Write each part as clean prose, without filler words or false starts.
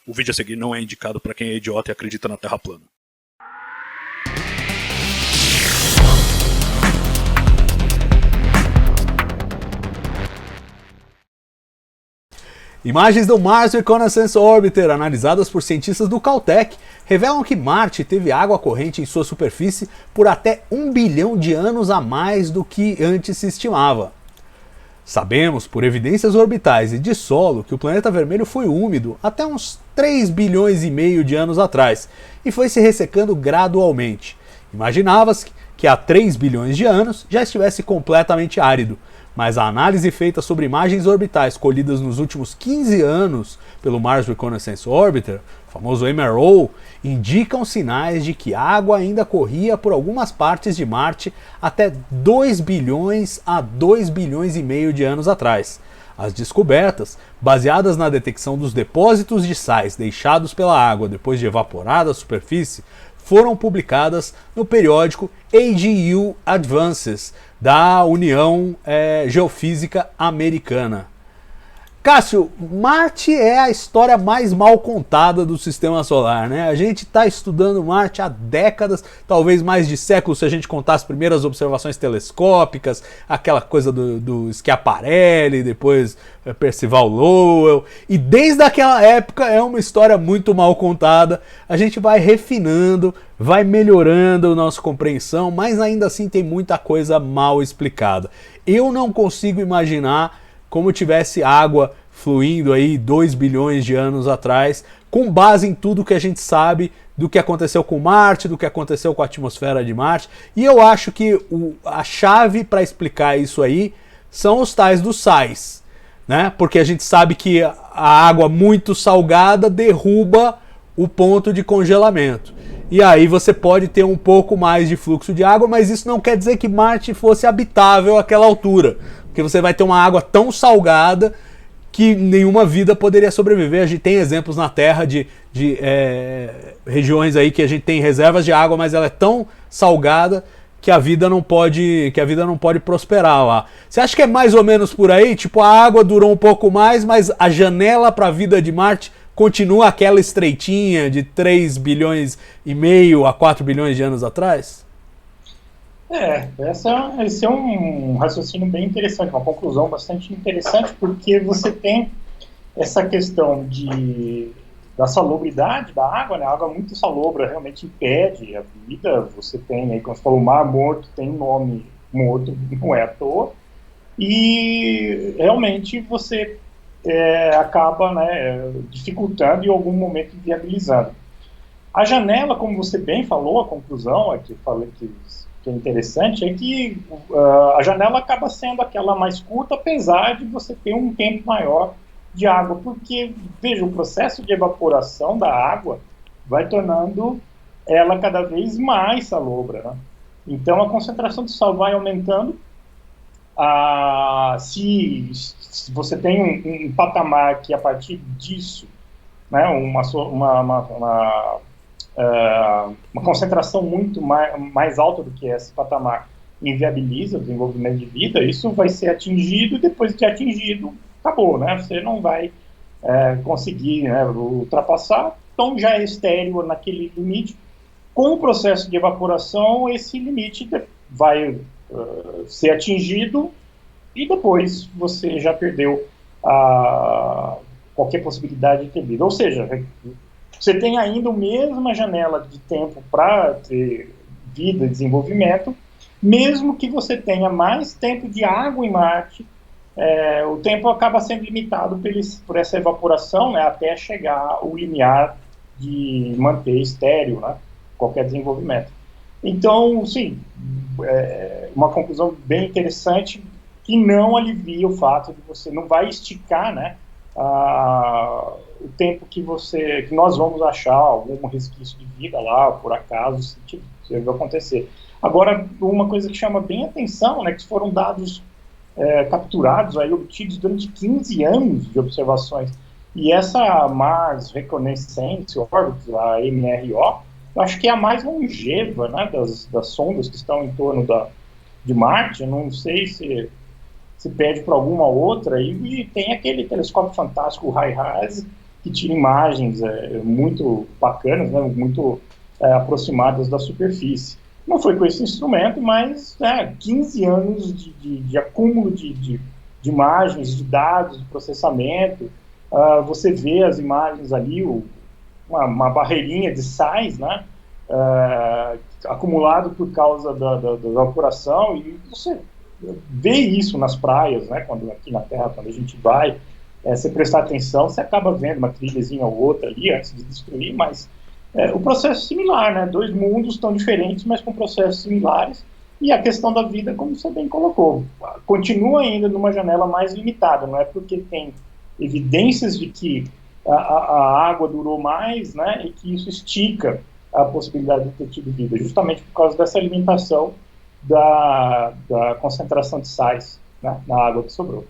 O vídeo a seguir não é indicado para quem é idiota e acredita na Terra plana. Imagens do Mars Reconnaissance Orbiter, analisadas por cientistas do Caltech, revelam que Marte teve água corrente em sua superfície por até 1 bilhão de anos a mais do que antes se estimava. Sabemos, por evidências orbitais e de solo, que o planeta vermelho foi úmido até uns 3 bilhões e meio de anos atrás e foi se ressecando gradualmente. Imaginava-se que há 3 bilhões de anos já estivesse completamente árido, mas a análise feita sobre imagens orbitais colhidas nos últimos 15 anos pelo Mars Reconnaissance Orbiter, o famoso MRO, indicam sinais de que a água ainda corria por algumas partes de Marte até 2 bilhões a 2 bilhões e meio de anos atrás. As descobertas, baseadas na detecção dos depósitos de sais deixados pela água depois de evaporada a superfície, foram publicadas no periódico AGU Advances, da União Geofísica Americana. Cássio, Marte é a história mais mal contada do Sistema Solar, né? A gente está estudando Marte há décadas, talvez mais de séculos, se a gente contar as primeiras observações telescópicas, aquela coisa do Schiaparelli, depois Percival Lowell, e desde aquela época é uma história muito mal contada. A gente vai refinando, vai melhorando a nossa compreensão, mas ainda assim tem muita coisa mal explicada. Eu não consigo imaginar como tivesse água fluindo aí 2 bilhões de anos atrás, com base em tudo que a gente sabe do que aconteceu com Marte, do que aconteceu com a atmosfera de Marte. E eu acho que a chave para explicar isso aí são os tais dos sais, né? Porque a gente sabe que a água muito salgada derruba o ponto de congelamento. E aí você pode ter um pouco mais de fluxo de água, mas isso não quer dizer que Marte fosse habitável àquela altura. Porque você vai ter uma água tão salgada que nenhuma vida poderia sobreviver. A gente tem exemplos na Terra de regiões aí que a gente tem reservas de água, mas ela é tão salgada que a vida não pode prosperar lá. Você acha que é mais ou menos por aí? Tipo, a água durou um pouco mais, mas a janela para a vida de Marte continua aquela estreitinha de 3 bilhões e meio a 4 bilhões de anos atrás? Esse é um raciocínio bem interessante, uma conclusão bastante interessante, porque você tem essa questão da salubridade da água, né? A água muito salobra realmente impede a vida. Você tem, aí, como você falou, o Mar Morto tem nome morto, não é à toa, e realmente você acaba, né, dificultando e em algum momento viabilizando. A janela, como você bem falou, a conclusão que eu falei que é interessante é que a janela acaba sendo aquela mais curta, apesar de você ter um tempo maior de água, porque, veja, o processo de evaporação da água vai tornando ela cada vez mais salobra, né? Então a concentração de sal vai aumentando. Se você tem um patamar que a partir disso, né, uma concentração muito mais alta do que esse patamar inviabiliza o desenvolvimento de vida, isso vai ser atingido e depois de atingido, acabou, né? Você não vai conseguir, né, ultrapassar, então já é estéril naquele limite. Com o processo de evaporação, esse limite vai ser atingido e depois você já perdeu qualquer possibilidade de ter vida. Ou seja, você tem ainda a mesma janela de tempo para ter vida e desenvolvimento, mesmo que você tenha mais tempo de água em Marte, o tempo acaba sendo limitado por essa evaporação, né, até chegar ao limiar de manter estéril, né, qualquer desenvolvimento. Então, sim, uma conclusão bem interessante que não alivia o fato de você não vai esticar, né, o tempo que nós vamos achar algum resquício de vida lá, por acaso, se vai acontecer. Agora, uma coisa que chama bem atenção, né, que foram dados capturados, aí, obtidos durante 15 anos de observações, e essa Mars Reconnaissance Orbiter, a MRO, eu acho que é a mais longeva, né, das sondas que estão em torno de Marte. Eu não sei se pede para alguma outra, e tem aquele telescópio fantástico, o HiRISE, que tira imagens muito bacanas, né, muito aproximadas da superfície. Não foi com esse instrumento, mas 15 anos de acúmulo de imagens, de dados, de processamento. Você vê as imagens ali, uma barreirinha de sais, né, acumulado por causa da evaporação, e você vê isso nas praias, né, aqui na Terra, quando a gente vai, você prestar atenção, você acaba vendo uma trilhazinha ou outra ali antes de destruir, mas o processo é similar, né, dois mundos tão diferentes, mas com processos similares, e a questão da vida, como você bem colocou, continua ainda numa janela mais limitada, não é porque tem evidências de que a água durou mais, né, e que isso estica a possibilidade de ter tido vida, justamente por causa dessa alimentação da concentração de sais, né, na água que sobrou.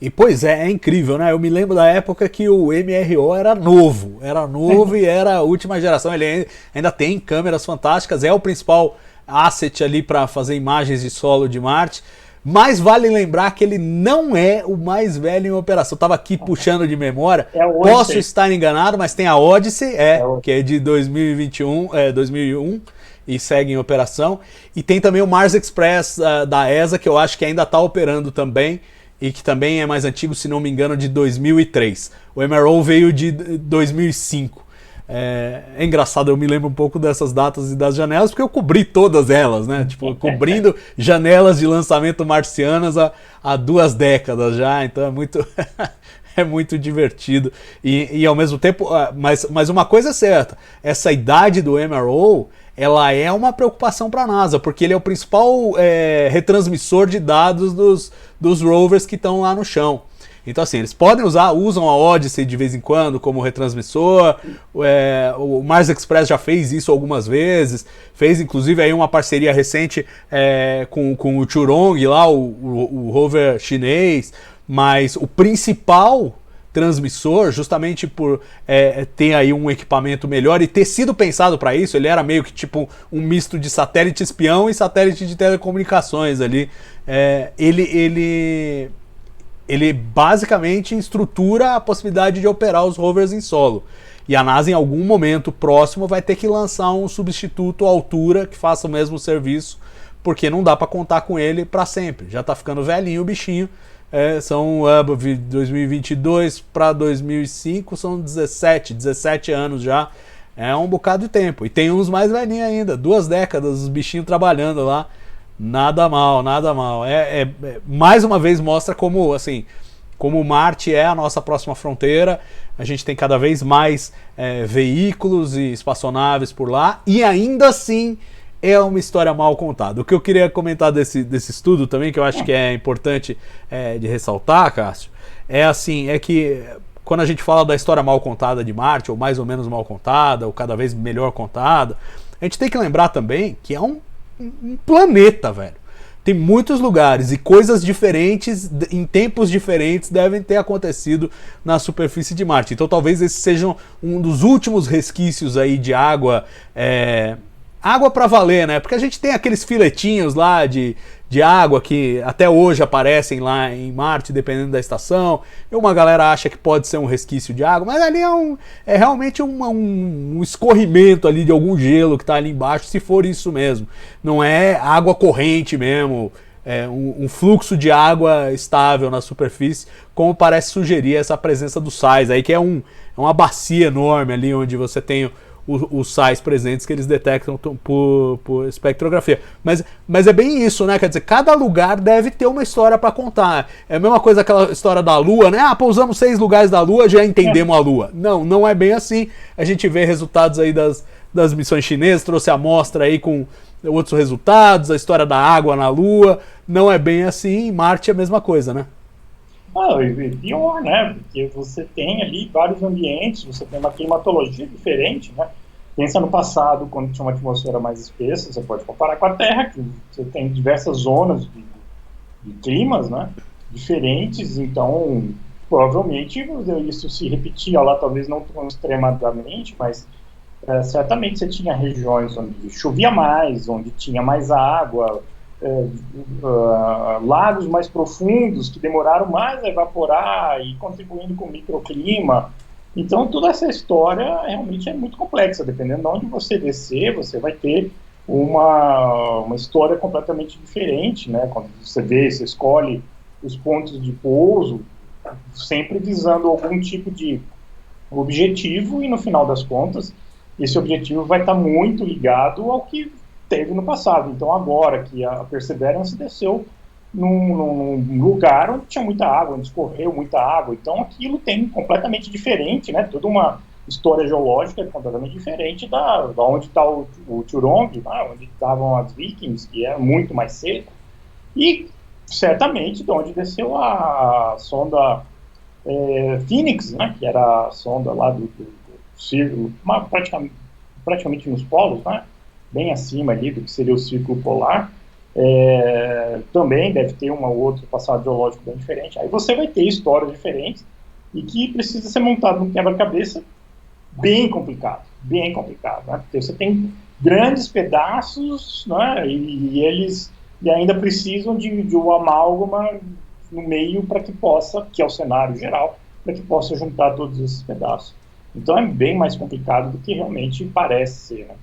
E pois é incrível, né? Eu me lembro da época que o MRO era novo e era a última geração. Ele ainda tem câmeras fantásticas, é o principal asset ali para fazer imagens de solo de Marte. Mas vale lembrar que ele não é o mais velho em operação. Eu estava aqui puxando de memória. Posso estar enganado, mas tem a Odyssey, que é de 2001 e segue em operação. E tem também o Mars Express da ESA, que eu acho que ainda está operando também, e que também é mais antigo, se não me engano, de 2003. O MRO veio de 2005. É engraçado, eu me lembro um pouco dessas datas e das janelas, porque eu cobri todas elas, né? Tipo, cobrindo janelas de lançamento marcianas há 2 décadas já, então é muito, é muito divertido. E ao mesmo tempo, mas uma coisa é certa, essa idade do MRO, ela é uma preocupação para a NASA, porque ele é o principal retransmissor de dados dos rovers que estão lá no chão. Então assim, eles podem usam a Odyssey de vez em quando como retransmissor, o Mars Express já fez isso algumas vezes, fez inclusive aí uma parceria recente com o Churong lá, o rover chinês, mas o principal transmissor, justamente por ter aí um equipamento melhor e ter sido pensado para isso, ele era meio que tipo um misto de satélite espião e satélite de telecomunicações ali, ele basicamente estrutura a possibilidade de operar os rovers em solo. E a NASA, em algum momento próximo, vai ter que lançar um substituto à altura que faça o mesmo serviço, porque não dá para contar com ele para sempre. Já está ficando velhinho o bichinho. São 2022 para 2005, são 17 anos já. É um bocado de tempo. E tem uns mais velhinhos ainda, 2 décadas, os bichinhos trabalhando lá. Nada mal, nada mal. Mais uma vez mostra como Marte é a nossa próxima fronteira. A gente tem cada vez mais veículos e espaçonaves por lá. E ainda assim é uma história mal contada. O que eu queria comentar desse estudo também, que eu acho que é importante de ressaltar, Cássio, é que quando a gente fala da história mal contada de Marte, ou mais ou menos mal contada, ou cada vez melhor contada, a gente tem que lembrar também que é um planeta, velho. Tem muitos lugares e coisas diferentes, em tempos diferentes, devem ter acontecido na superfície de Marte. Então talvez esse seja um dos últimos resquícios aí de água, água para valer, né? Porque a gente tem aqueles filetinhos lá de água que até hoje aparecem lá em Marte, dependendo da estação. E uma galera acha que pode ser um resquício de água, mas ali é realmente um escorrimento ali de algum gelo que está ali embaixo, se for isso mesmo. Não é água corrente mesmo, um fluxo de água estável na superfície, como parece sugerir essa presença dos sais, aí que é uma bacia enorme ali onde você tem os sais presentes que eles detectam por espectrografia. Mas é bem isso, né? Quer dizer, cada lugar deve ter uma história para contar. É a mesma coisa aquela história da Lua, né? Pousamos 6 lugares da Lua, já entendemos a Lua. Não é bem assim. A gente vê resultados aí das missões chinesas, trouxe a amostra aí com outros resultados, a história da água na Lua. Não é bem assim. Em Marte é a mesma coisa, né? E pior, né? Porque você tem ali vários ambientes, você tem uma climatologia diferente, né? Pensa no passado, quando tinha uma atmosfera mais espessa, você pode comparar com a Terra, que você tem diversas zonas de climas, né? Diferentes, então provavelmente isso se repetia lá, talvez não tão extremadamente, mas certamente você tinha regiões onde chovia mais, onde tinha mais água, lagos mais profundos que demoraram mais a evaporar e contribuindo com o microclima. Então, toda essa história realmente é muito complexa. Dependendo de onde você descer, você vai ter uma história completamente diferente, né? Quando você escolhe os pontos de pouso, sempre visando algum tipo de objetivo, e no final das contas, esse objetivo vai estar muito ligado ao que teve no passado. Então, agora que a Perseverance desceu num lugar onde tinha muita água, onde escorreu muita água, então aquilo tem completamente diferente, né? Toda uma história geológica completamente diferente da onde está o Turong, né? Onde estavam as Vikings, que é muito mais seco, e certamente de onde desceu a sonda Phoenix, né? Que era a sonda lá do círculo, praticamente nos polos, né? Bem acima ali do que seria o círculo polar. Também deve ter um outro passado geológico bem diferente. Aí você vai ter histórias diferentes e que precisa ser montado num quebra-cabeça bem complicado, né? Porque você tem grandes pedaços, né? E ainda precisam de uma amálgama no meio para que possa, que é o cenário geral, para que possa juntar todos esses pedaços. Então é bem mais complicado do que realmente parece ser, né?